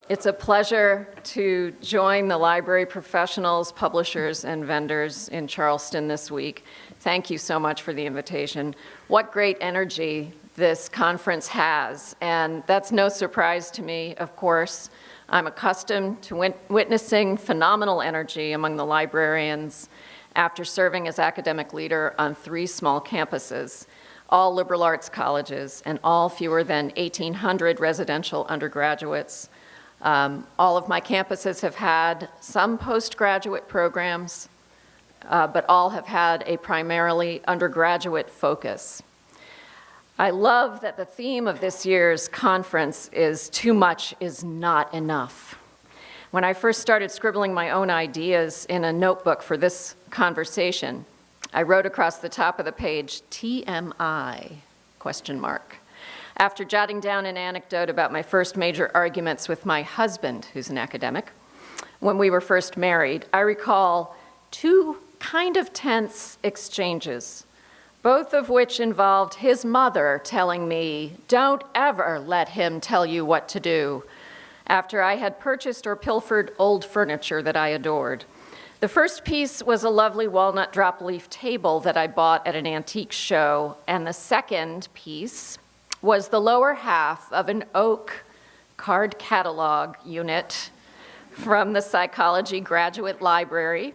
It's a pleasure to join the library professionals, publishers, and vendors in Charleston this week. Thank you so much for the invitation. What great energy this conference has, and that's no surprise to me, of course. I'm accustomed to witnessing phenomenal energy among the librarians after serving as academic leader on 3 small campuses, all liberal arts colleges, and all fewer than 1,800 residential undergraduates. All of my campuses have had some postgraduate programs, but all have had a primarily undergraduate focus. I love that the theme of this year's conference is "Too much is not enough." When I first started scribbling my own ideas in a notebook for this conversation, I wrote across the top of the page, TMI, ? After jotting down an anecdote about my first major arguments with my husband, who's an academic, when we were first married, I recall 2 kind of tense exchanges, both of which involved his mother telling me, "Don't ever let him tell you what to do," after I had purchased or pilfered old furniture that I adored. The first piece was a lovely walnut drop leaf table that I bought at an antique show, and the second piece was the lower half of an oak card catalog unit from the psychology graduate library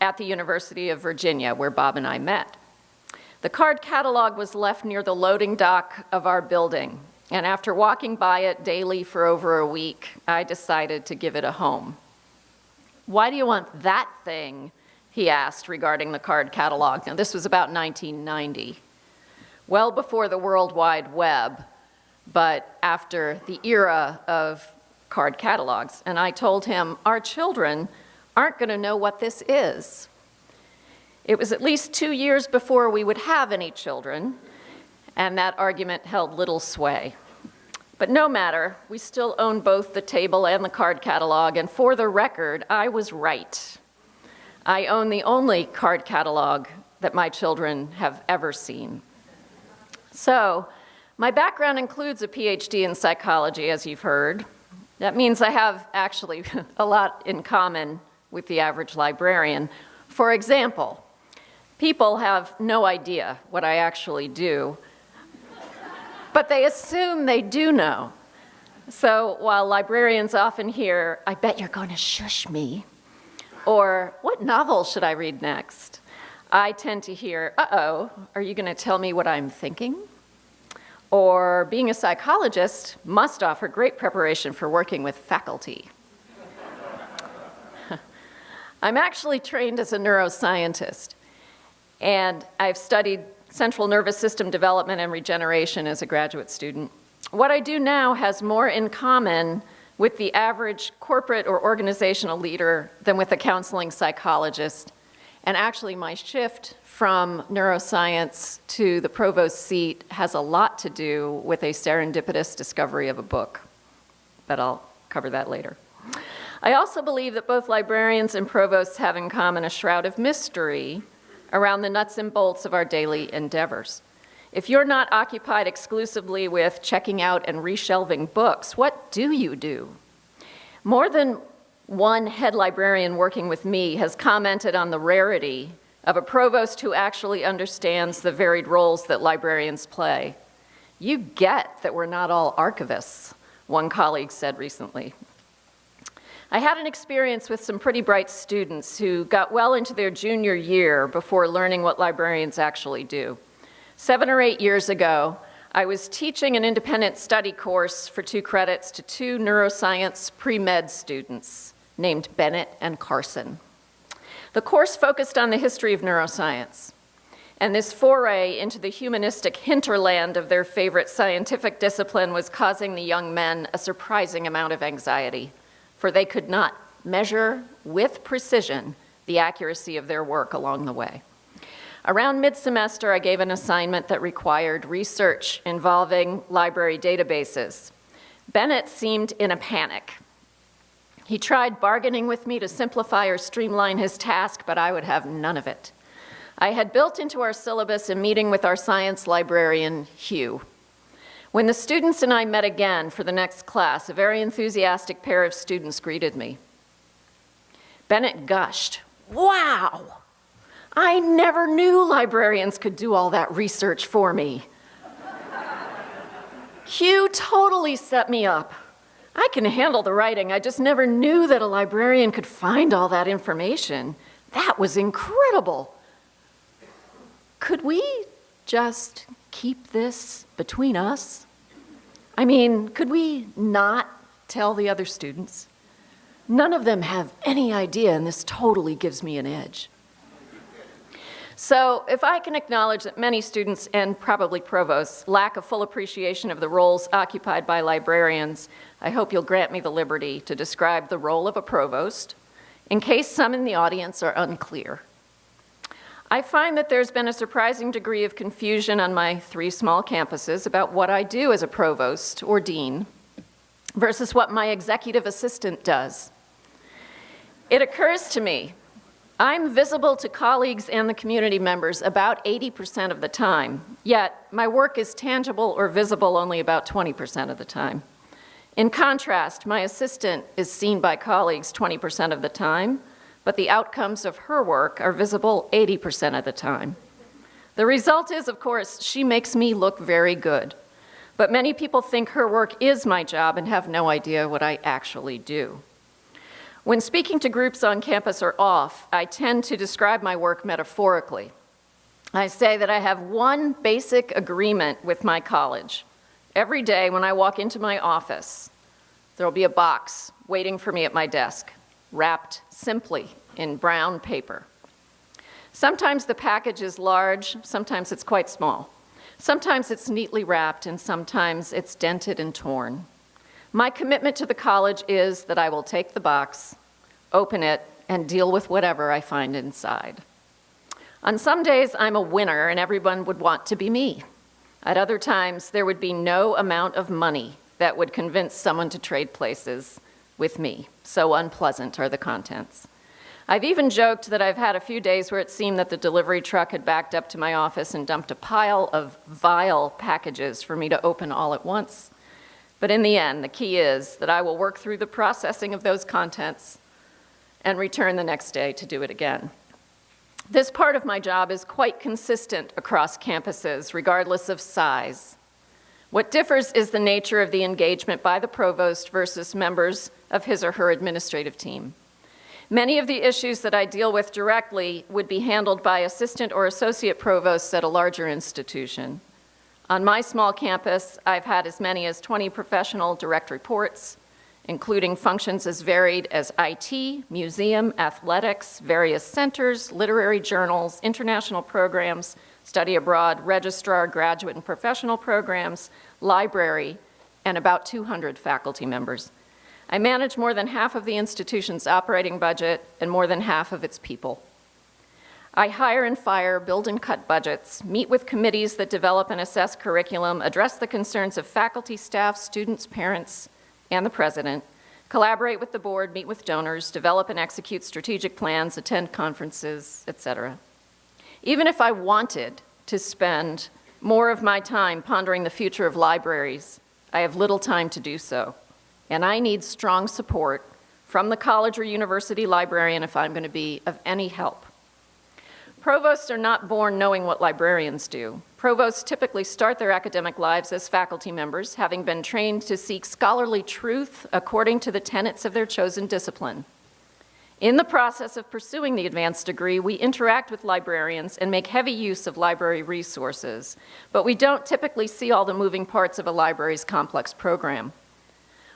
at the University of Virginia, where Bob and I met. The card catalog was left near the loading dock of our building, and after walking by it daily for over a week, I decided to give it a home. "Why do you want that thing?" he asked regarding the card catalog. Now, this was about 1990. Well before the World Wide Web, but after the era of card catalogs. And I told him, our children aren't going to know what this is. It was at least 2 years before we would have any children, and that argument held little sway. But no matter, we still own both the table and the card catalog, and for the record, I was right. I own the only card catalog that my children have ever seen. So, my background includes a PhD in psychology, as you've heard. That means I have actually a lot in common with the average librarian. For example, people have no idea what I actually do, but they assume they do know. So while librarians often hear, "I bet you're going to shush me," or "What novel should I read next?" I tend to hear, "Uh-oh, are you going to tell me what I'm thinking?" Or, "Being a psychologist must offer great preparation for working with faculty." I'm actually trained as a neuroscientist, and I've studied central nervous system development and regeneration as a graduate student. What I do now has more in common with the average corporate or organizational leader than with a counseling psychologist. And actually, my shift from neuroscience to the provost seat has a lot to do with a serendipitous discovery of a book, but I'll cover that later. I also believe that both librarians and provosts have in common a shroud of mystery around the nuts and bolts of our daily endeavors. If you're not occupied exclusively with checking out and reshelving books, what do you do? More than one head librarian working with me has commented on the rarity of a provost who actually understands the varied roles that librarians play. "You get that we're not all archivists," one colleague said recently. I had an experience with some pretty bright students who got well into their junior year before learning what librarians actually do. 7 or 8 years ago, I was teaching an independent study course for 2 credits to 2 neuroscience pre-med students named Bennett and Carson. The course focused on the history of neuroscience, and this foray into the humanistic hinterland of their favorite scientific discipline was causing the young men a surprising amount of anxiety, for they could not measure with precision the accuracy of their work along the way. Around mid-semester, I gave an assignment that required research involving library databases. Bennett seemed in a panic. He tried bargaining with me to simplify or streamline his task, but I would have none of it. I had built into our syllabus a meeting with our science librarian, Hugh. When the students and I met again for the next class, a very enthusiastic pair of students greeted me. Bennett gushed, "Wow! I never knew librarians could do all that research for me. Hugh totally set me up. I can handle the writing. I just never knew that a librarian could find all that information. That was incredible. Could we just keep this between us? I mean, could we not tell the other students? None of them have any idea, and this totally gives me an edge." So if I can acknowledge that many students and probably provosts lack a full appreciation of the roles occupied by librarians, I hope you'll grant me the liberty to describe the role of a provost, in case some in the audience are unclear. I find that there's been a surprising degree of confusion on my 3 small campuses about what I do as a provost or dean versus what my executive assistant does. It occurs to me I'm visible to colleagues and the community members about 80% of the time, yet my work is tangible or visible only about 20% of the time. In contrast, my assistant is seen by colleagues 20% of the time, but the outcomes of her work are visible 80% of the time. The result is, of course, she makes me look very good, but many people think her work is my job and have no idea what I actually do. When speaking to groups on campus or off, I tend to describe my work metaphorically. I say that I have one basic agreement with my college. Every day when I walk into my office, there will be a box waiting for me at my desk, wrapped simply in brown paper. Sometimes the package is large, sometimes it's quite small. Sometimes it's neatly wrapped, and sometimes it's dented and torn. My commitment to the college is that I will take the box, open it, and deal with whatever I find inside. On some days, I'm a winner and everyone would want to be me. At other times, there would be no amount of money that would convince someone to trade places with me. So unpleasant are the contents. I've even joked that I've had a few days where it seemed that the delivery truck had backed up to my office and dumped a pile of vile packages for me to open all at once. But in the end, the key is that I will work through the processing of those contents and return the next day to do it again. This part of my job is quite consistent across campuses, regardless of size. What differs is the nature of the engagement by the provost versus members of his or her administrative team. Many of the issues that I deal with directly would be handled by assistant or associate provosts at a larger institution. On my small campus, I've had as many as 20 professional direct reports, including functions as varied as IT, museum, athletics, various centers, literary journals, international programs, study abroad, registrar, graduate and professional programs, library, and about 200 faculty members. I manage more than half of the institution's operating budget and more than half of its people. I hire and fire, build and cut budgets, meet with committees that develop and assess curriculum, address the concerns of faculty, staff, students, parents, and the president, collaborate with the board, meet with donors, develop and execute strategic plans, attend conferences, etc. Even if I wanted to spend more of my time pondering the future of libraries, I have little time to do so. And I need strong support from the college or university librarian if I'm going to be of any help. Provosts are not born knowing what librarians do. Provosts typically start their academic lives as faculty members, having been trained to seek scholarly truth according to the tenets of their chosen discipline. In the process of pursuing the advanced degree, we interact with librarians and make heavy use of library resources, but we don't typically see all the moving parts of a library's complex program.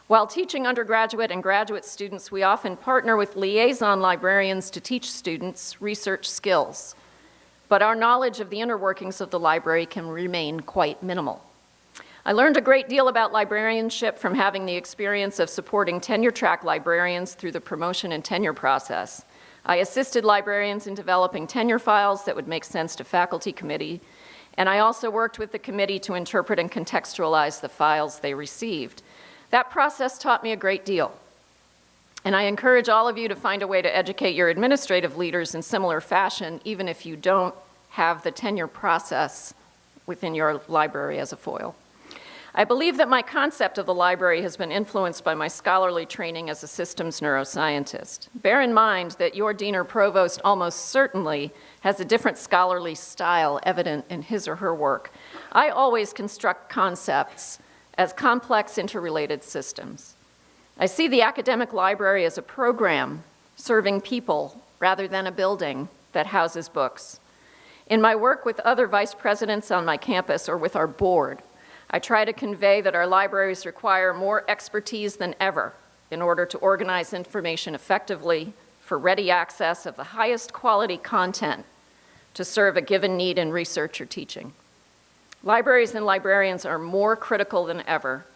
While teaching undergraduate and graduate students, we often partner with liaison librarians to teach students research skills. But our knowledge of the inner workings of the library can remain quite minimal. I learned a great deal about librarianship from having the experience of supporting tenure-track librarians through the promotion and tenure process. I assisted librarians in developing tenure files that would make sense to faculty committee, and I also worked with the committee to interpret and contextualize the files they received. That process taught me a great deal. And I encourage all of you to find a way to educate your administrative leaders in similar fashion, even if you don't have the tenure process within your library as a foil. I believe that my concept of the library has been influenced by my scholarly training as a systems neuroscientist. Bear in mind that your dean or provost almost certainly has a different scholarly style evident in his or her work. I always construct concepts as complex interrelated systems. I see the academic library as a program serving people rather than a building that houses books. In my work with other vice presidents on my campus or with our board, I try to convey that our libraries require more expertise than ever in order to organize information effectively for ready access of the highest quality content to serve a given need in research or teaching. Libraries and librarians are more critical than ever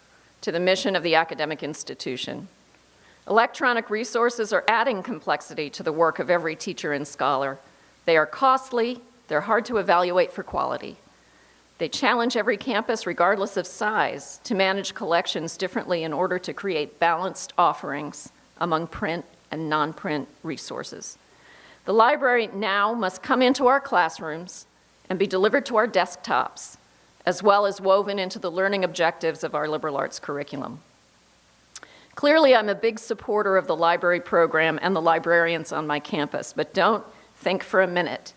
to the mission of the academic institution. Electronic resources are adding complexity to the work of every teacher and scholar. They are costly, they're hard to evaluate for quality. They challenge every campus, regardless of size, to manage collections differently in order to create balanced offerings among print and non-print resources. The library now must come into our classrooms and be delivered to our desktops, as well as woven into the learning objectives of our liberal arts curriculum. Clearly, I'm a big supporter of the library program and the librarians on my campus, but don't think for a minute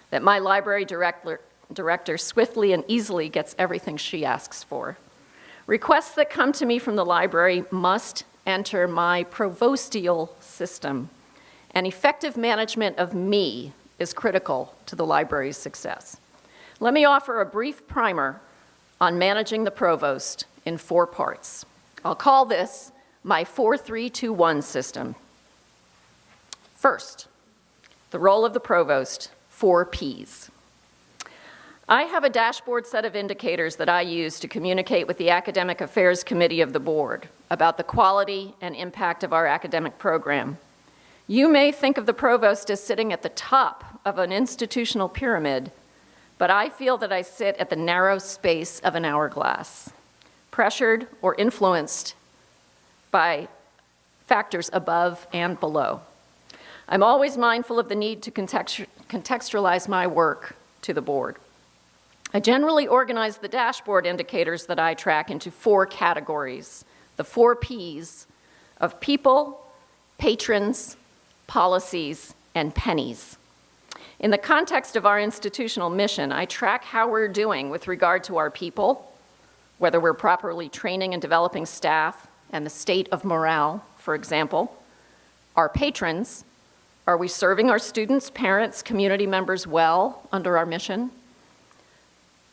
that my library director swiftly and easily gets everything she asks for. Requests that come to me from the library must enter my Provost Ill System, and effective management of me is critical to the library's success. Let me offer a brief primer on managing the provost in 4 parts. I'll call this my 4-3-2-1 system. First, the role of the provost, 4 Ps. I have a dashboard set of indicators that I use to communicate with the Academic Affairs Committee of the board about the quality and impact of our academic program. You may think of the provost as sitting at the top of an institutional pyramid, but I feel that I sit at the narrow space of an hourglass, pressured or influenced by factors above and below. I'm always mindful of the need to contextualize my work to the board. I generally organize the dashboard indicators that I track into 4 categories, the 4 Ps of people, patrons, policies, and pennies. In the context of our institutional mission, I track how we're doing with regard to our people, whether we're properly training and developing staff, and the state of morale, for example. Our patrons, are we serving our students, parents, community members well under our mission?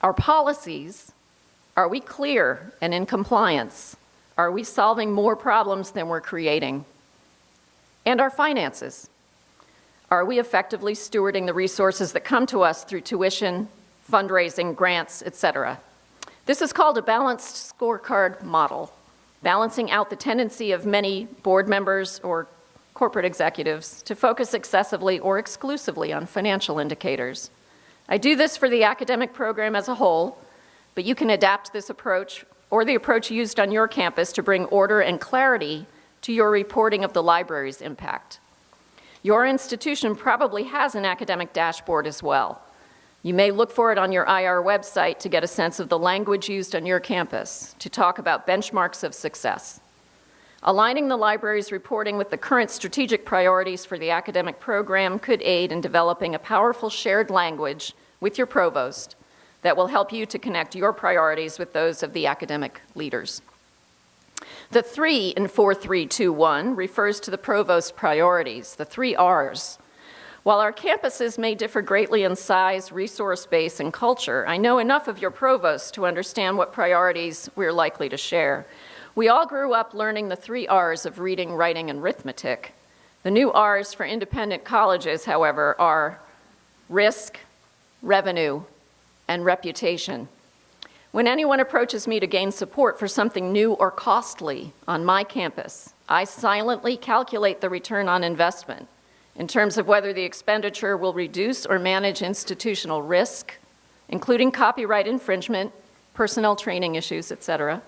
Our policies, are we clear and in compliance? Are we solving more problems than we're creating? And our finances, are we effectively stewarding the resources that come to us through tuition, fundraising, grants, etc.? This is called a balanced scorecard model, balancing out the tendency of many board members or corporate executives to focus excessively or exclusively on financial indicators. I do this for the academic program as a whole, but you can adapt this approach or the approach used on your campus to bring order and clarity to your reporting of the library's impact. Your institution probably has an academic dashboard as well. You may look for it on your IR website to get a sense of the language used on your campus to talk about benchmarks of success. Aligning the library's reporting with the current strategic priorities for the academic program could aid in developing a powerful shared language with your provost that will help you to connect your priorities with those of the academic leaders. The 3 in 4-3-2-1 refers to the Provost Priorities, the 3 Rs. While our campuses may differ greatly in size, resource base, and culture, I know enough of your provost to understand what priorities we're likely to share. We all grew up learning the 3 Rs of reading, writing, and arithmetic. The new Rs for independent colleges, however, are risk, revenue, and reputation. When anyone approaches me to gain support for something new or costly on my campus, I silently calculate the return on investment in terms of whether the expenditure will reduce or manage institutional risk, including copyright infringement, personnel training issues, etc.,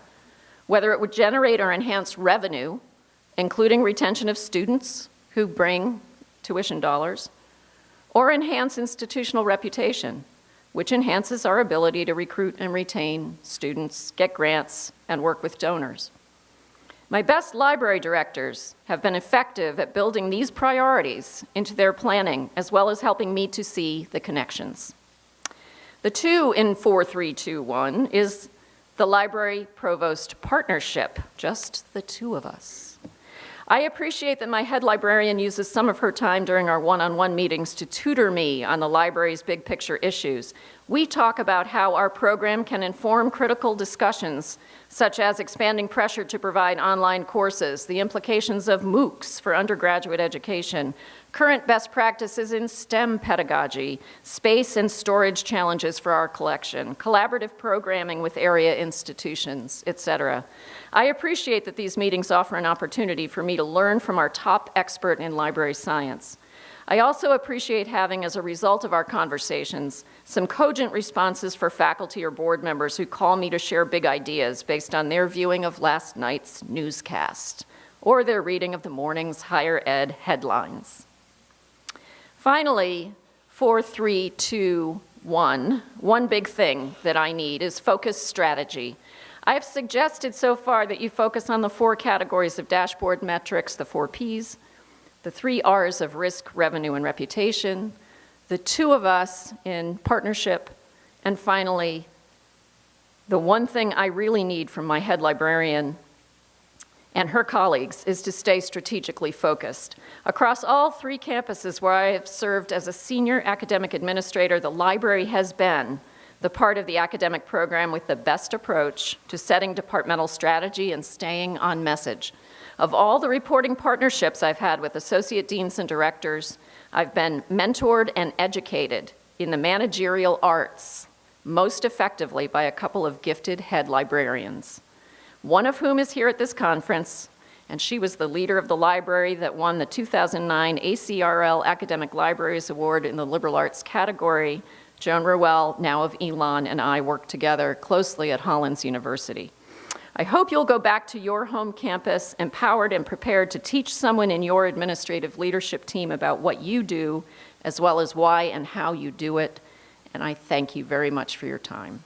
whether it would generate or enhance revenue, including retention of students who bring tuition dollars, or enhance institutional reputation, which enhances our ability to recruit and retain students, get grants, and work with donors. My best library directors have been effective at building these priorities into their planning, as well as helping me to see the connections. The 2 in 4321 is the Library Provost Partnership, just the 2 of us. I appreciate that my head librarian uses some of her time during our one-on-one meetings to tutor me on the library's big picture issues. We talk about how our program can inform critical discussions, such as expanding pressure to provide online courses, the implications of MOOCs for undergraduate education, current best practices in STEM pedagogy, space and storage challenges for our collection, collaborative programming with area institutions, etc. I appreciate that these meetings offer an opportunity for me to learn from our top expert in library science. I also appreciate having, as a result of our conversations, some cogent responses for faculty or board members who call me to share big ideas based on their viewing of last night's newscast or their reading of the morning's higher ed headlines. Finally, 4321, one big thing that I need is focused strategy. I have suggested so far that you focus on the 4 categories of dashboard metrics, the 4 Ps, the 3 Rs of risk, revenue, and reputation, the 2 of us in partnership, and finally, the one thing I really need from my head librarian and her colleagues is to stay strategically focused. Across all 3 campuses where I have served as a senior academic administrator, the library has been the part of the academic program with the best approach to setting departmental strategy and staying on message. Of all the reporting partnerships I've had with associate deans and directors, I've been mentored and educated in the managerial arts, most effectively by a couple of gifted head librarians, one of whom is here at this conference, and she was the leader of the library that won the 2009 ACRL Academic Libraries Award in the liberal arts category. Joan Rowell, now of Elon, and I worked together closely at Hollins University. I hope you'll go back to your home campus empowered and prepared to teach someone in your administrative leadership team about what you do, as well as why and how you do it. And I thank you very much for your time.